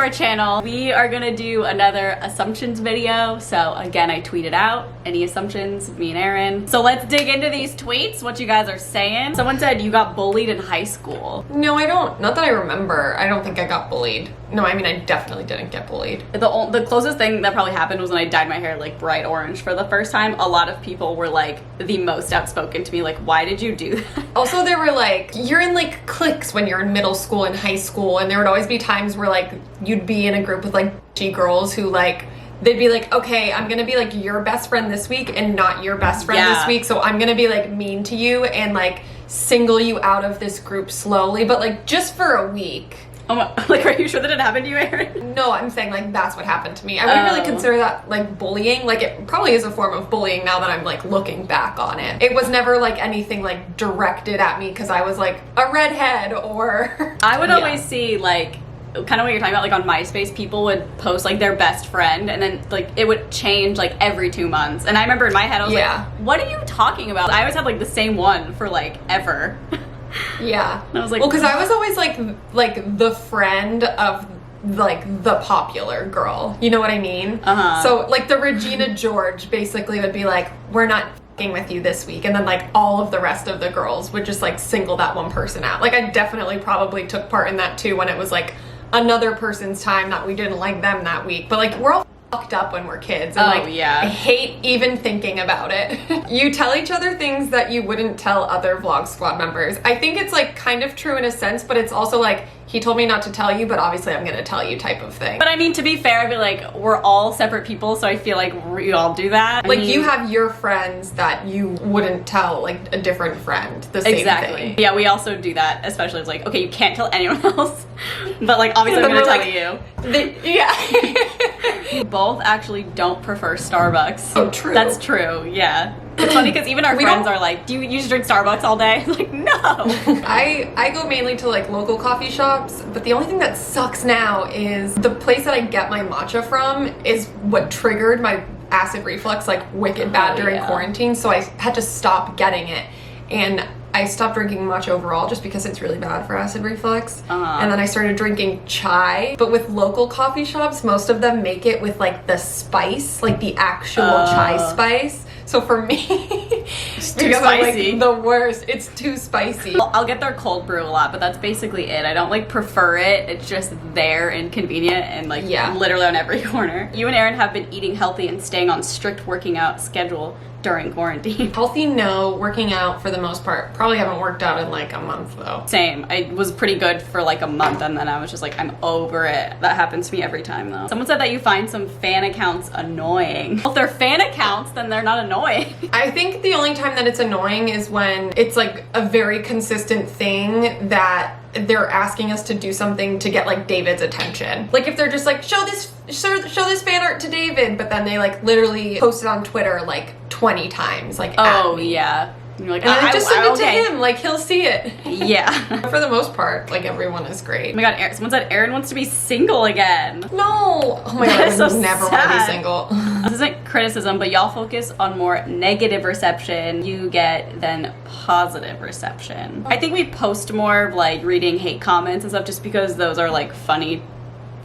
our channel. We are gonna do another assumptions video. So again, I tweeted out any assumptions, me and Erin. So let's dig into these tweets, what you guys are saying. Someone said you got bullied in high school. No, I don't. Not that I remember. I don't think I got bullied. No, I mean, I definitely didn't get bullied. The closest thing that probably happened was when I dyed my hair like bright orange for the first time. A lot of people were like the most outspoken to me, like, why did you do that? Also, they were like, you're in like cliques when you're in middle school and high school, and there would always be times where like you'd be in a group with like girls who like, they'd be like, okay, I'm gonna be like your best friend this week and not your best friend this week, so I'm gonna be like mean to you and like single you out of this group slowly, but like just for a week. Oh my, like, are you sure that it happened to you, Erin? No, I'm saying like that's what happened to me. I wouldn't really consider that like bullying. Like it probably is a form of bullying now that I'm like looking back on it. It was never like anything like directed at me because I was like a redhead or... I would always see like, kind of what you're talking about, like on MySpace, people would post like their best friend and then like it would change like every 2 months. And I remember in my head, I was like, what are you talking about? I always had like the same one for like ever. Yeah. And I was like, well, because I was always like the friend of like the popular girl. You know what I mean? So like the Regina George basically would be like, we're not f***ing with you this week, and then like all of the rest of the girls would just like single that one person out. Like I definitely probably took part in that too when it was like another person's time that we didn't like them that week. But like we're all fucked up when we're kids, and I hate even thinking about it. You tell each other things that you wouldn't tell other Vlog Squad members. I think it's like kind of true in a sense, but it's also like, he told me not to tell you, but obviously I'm gonna tell you type of thing. But I mean, to be fair, I feel like we're all separate people, so I feel like we all do that. Like you have your friends that you wouldn't tell like a different friend the same thing. Yeah, we also do that, especially it's like, okay, you can't tell anyone else, but like obviously I'm gonna tell you. We both actually don't prefer Starbucks. Oh, true. That's true, yeah. It's funny because even our friends are like, do you just drink Starbucks all day? Like, no. I go mainly to like local coffee shops, but the only thing that sucks now is the place that I get my matcha from is what triggered my acid reflux like wicked bad during quarantine, so I had to stop getting it. And I stopped drinking matcha overall just because it's really bad for acid reflux. And then I started drinking chai, but with local coffee shops, most of them make it with like the spice, like the actual chai spice. So for me, it's too spicy. I'm, like, the worst. It's too spicy. I'll get their cold brew a lot, but that's basically it. I don't like prefer it. It's just there and convenient and like literally on every corner. You and Erin have been eating healthy and staying on strict working out schedule during quarantine. Healthy, no. Working out for the most part. Probably haven't worked out in like a month though. Same. I was pretty good for like a month and then I was just like, I'm over it. That happens to me every time though. Someone said that you find some fan accounts annoying. Well, if they're fan accounts, then they're not annoying. I think the only time that it's annoying is when it's like a very consistent thing that they're asking us to do something to get like David's attention. Like if they're just like, show this fan art to David, but then they like literally post it on Twitter like 20 times, like at me. Yeah. And you're like, and I just send it to him, like he'll see it. Yeah. For the most part, like everyone is great. Oh my god, someone said Erin wants to be single again. No! Oh my god, I would never want to be single. This isn't criticism, but y'all focus on more negative reception you get than positive reception. I think we post more of like reading hate comments and stuff just because those are like funny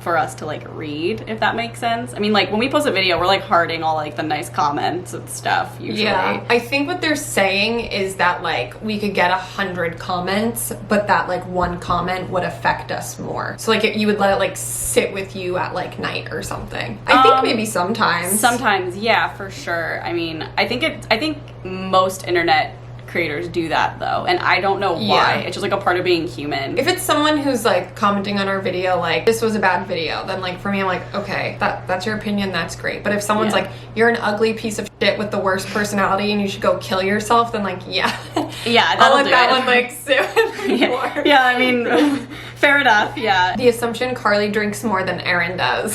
for us to like read, if that makes sense. I mean, like when we post a video, we're like hearting all like the nice comments and stuff usually. Yeah, I think what they're saying is that like we could get 100 comments, but that like one comment would affect us more. So like you would let it like sit with you at like night or something. I think maybe sometimes. Sometimes, yeah, for sure. I mean, I think most internet creators do that though, and I don't know why. It's just like a part of being human. If it's someone who's like commenting on our video like this was a bad video, then like for me I'm like, okay, that's your opinion, that's great. But if someone's like, you're an ugly piece of shit with the worst personality and you should go kill yourself, then like I'll let that one like sit with me more. Yeah, I mean fair enough. Yeah, the assumption Carly drinks more than Erin does.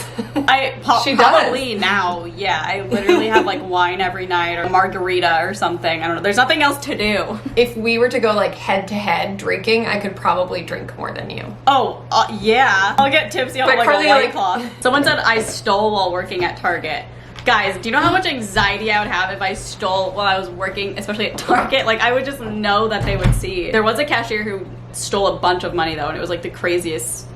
She probably does now. Yeah, I literally have like wine every night or margarita or something. I don't know, there's nothing else to do. If we were to go like head to head drinking, I could probably drink more than you. Oh, yeah. I'll get tipsy on like Carly, a White Claw. Someone said I stole while working at Target. Guys, do you know how much anxiety I would have if I stole while I was working, especially at Target? Like, I would just know that they would see. There was a cashier who stole a bunch of money though, and it was like the craziest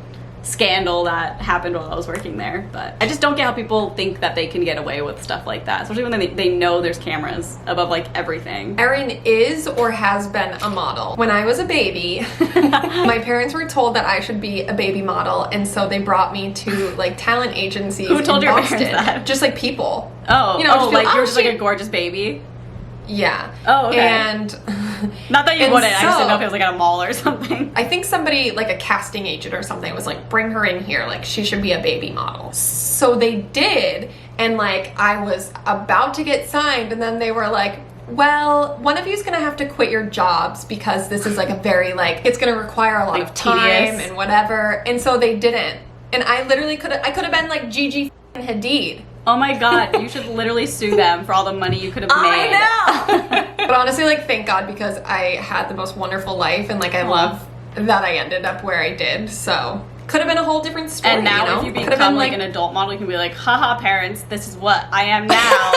scandal that happened while I was working there. But I just don't get how people think that they can get away with stuff like that, especially when they know there's cameras above like everything. Erin is or has been a model. When I was a baby, my parents were told that I should be a baby model, and so they brought me to like talent agencies. Who told in your Boston. parents that? Just like people. Oh, you know, oh, like you're just like a gorgeous baby. Yeah. Oh, okay. And not that you and wouldn't. I just so- didn't know if it was like at a mall or something. I think somebody, like a casting agent or something, was like, bring her in here, like she should be a baby model. So they did, and like I was about to get signed, and then they were like, well, one of you's gonna have to quit your jobs because this is like a very like, it's gonna require a lot Like of time tedious. and whatever. And so they didn't. And I literally could have been like Gigi Hadid. Oh my god, you should literally sue them for all the money you could have made. I know. But honestly, like, thank God, because I had the most wonderful life, and like I love that I ended up where I did. So could have been a whole different story. And now you know? if you Could've become been, like an adult model, you can be like, haha parents, this is what I am now.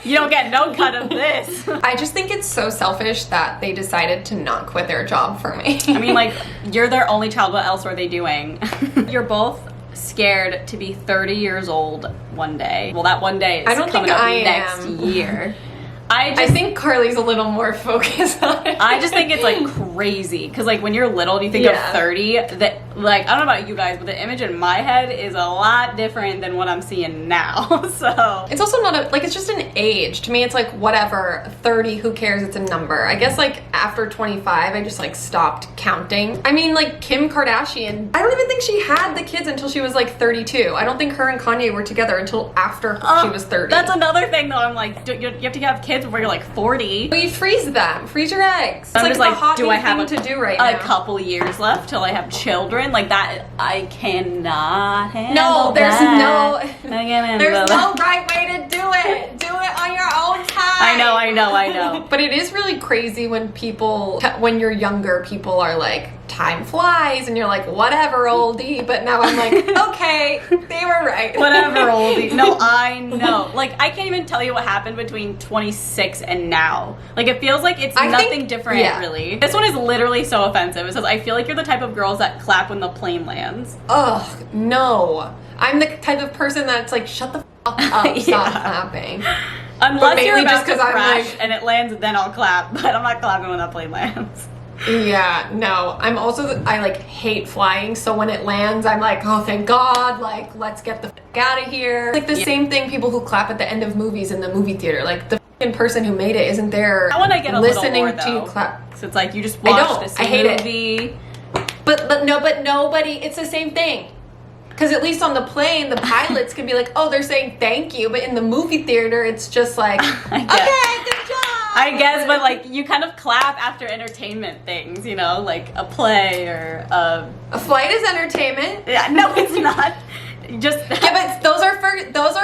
You don't get no cut of this. I just think it's so selfish that they decided to not quit their job for me. I mean, like, you're their only child, what else are they doing? You're both scared to be 30 years old one day. Well, that one day is I don't coming think up I next am. year. I think Carly's a little more focused on it. I just think it's like crazy because like when you're little, you think of 30. That like I don't know about you guys, but the image in my head is a lot different than what I'm seeing now. So it's also not a like it's just an age. To me, it's like whatever 30. Who cares? It's a number. I guess like after 25, I just like stopped counting. I mean, like Kim Kardashian. I don't even think she had the kids until she was like 32. I don't think her and Kanye were together until after she was 30. That's another thing though. I'm like, you have to have kids before you're like 40. Well, you freeze them. Freeze your eggs. It's I'm like just the like, hot do new I have thing to do right a now? couple years left till I have children? Like that, I cannot handle No, there's that. no, I can't handle there's that. no right way to do it. Do it on your own time. I know. But it is really crazy when when you're younger, people are like, time flies, and you're like, whatever, oldie. But now I'm like, okay, they were right. Whatever, oldie. No, I know. Like, I can't even tell you what happened between 26 and now. Like, it feels like it's nothing different, really. This one is literally so offensive. It says, I feel like you're the type of girls that clap when the plane lands. Ugh, no. I'm the type of person that's like, shut the fuck up, stop clapping. Unless you're about just to 'cause I'm crash like- and it lands, then I'll clap. But I'm not clapping when that plane lands. Yeah, no. I'm also, I like hate flying, so when it lands, I'm like, oh, thank God, like, let's get the fuck out of here. Like the same thing people who clap at the end of movies in the movie theater, like the fucking person who made it isn't there I want to get a little listening more, to though. you clap. So it's like, you just I watched don't. this I hate it. movie. But nobody, it's the same thing. Because at least on the plane, the pilots can be like, oh, they're saying thank you, but in the movie theater, it's just like, okay, good job. I guess, but like you kind of clap after entertainment things, you know, like a play or A flight is entertainment. yeah, no, it's not. Just Yeah, but those are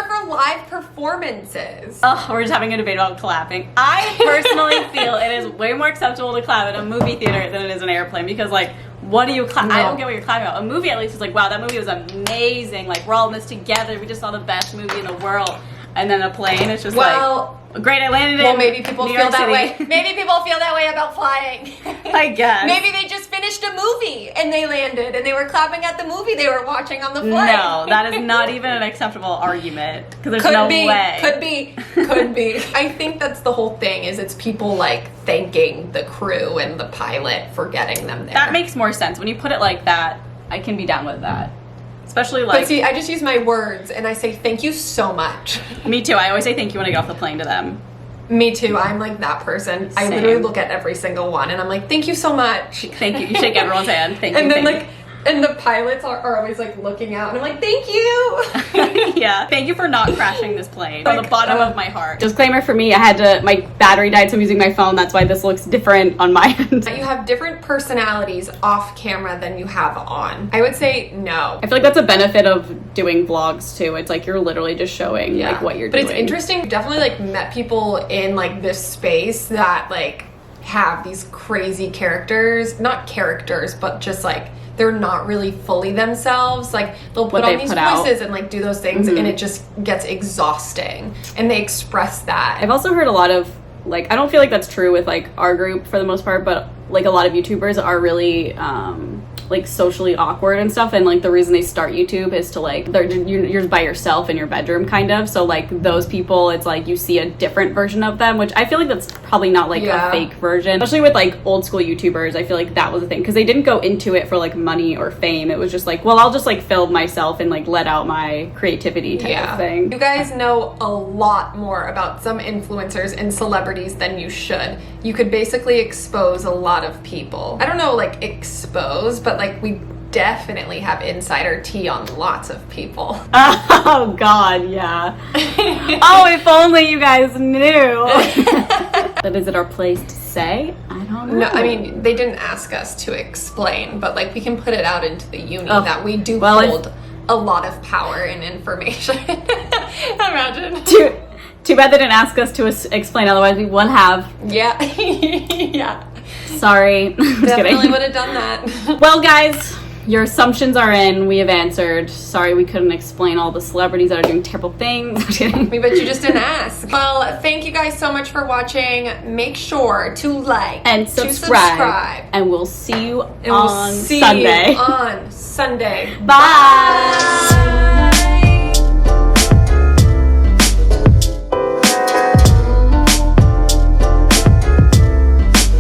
for live performances. oh, we're just having a debate about clapping. I personally feel it is way more acceptable to clap at a movie theater than it is an airplane because like what do you clap? No. I don't get what you're clapping about. A movie at least is like, wow, that movie was amazing. Like we're all in this together. We just saw the best movie in the world. And then a plane, it's just Well, like, great, I landed in well, maybe people New feel York that City. way. Maybe people feel that way about flying. I guess. Maybe they just finished a movie and they landed and they were clapping at the movie they were watching on the flight. No, that is not even an acceptable argument because there's Could no be, way. could be. I think that's the whole thing. Is it's people like thanking the crew and the pilot for getting them there. That makes more sense when you put it like that. I can be down with that, especially like. But see, I just use my words and I say thank you so much. Me too. I always say thank you when I get off the plane to them. Me too. I'm like that person. I Same. literally look at every single one and I'm like, thank you so much. Thank you. You shake everyone's hand. Thank you. And then thank like, and the pilots are always like looking out and I'm like, thank you. you. Yeah. Thank you for not crashing this plane from the Like, bottom of my heart. Disclaimer for me: my battery died, so I'm using my phone. That's why this looks different on my end. You have different personalities off camera than you have on. I would say no. I feel like that's a benefit of doing vlogs too. It's like you're literally just showing like what you're but doing. It's interesting. I've definitely like met people in like this space that like have these crazy characters, not characters, but just like they're not really fully themselves. Like they'll put on these voices and like do those things and it just gets exhausting and they express that. I've also heard a lot of like, I don't feel like that's true with like our group for the most part, but like a lot of YouTubers are really like socially awkward and stuff, and like the reason they start YouTube is to like you're by yourself in your bedroom kind of, so like those people, it's like you see a different version of them, which I feel like that's probably not like a fake version, especially with like old school YouTubers. I feel like that was the thing, because they didn't go into it for like money or fame. It was just like, well, I'll just like film myself and like let out my creativity type of thing. You guys know a lot more about some influencers and celebrities than you should. You could basically expose a lot of people. I don't know, like expose, but like we definitely have insider tea on lots of people. Oh God, yeah. Oh, if only you guys knew. But is it our place to say? I don't know. No, I mean, they didn't ask us to explain, but like we can put it out into the uni that we do hold a lot of power and information. Imagine. Too bad they didn't ask us to explain, otherwise we would have. Yeah. Yeah. Sorry. Definitely would have done that. Well, guys, your assumptions are in. We have answered. Sorry we couldn't explain all the celebrities that are doing terrible things. We bet you just didn't ask. Well, thank you guys so much for watching. Make sure to like and subscribe. And we'll see you on Sunday. Bye.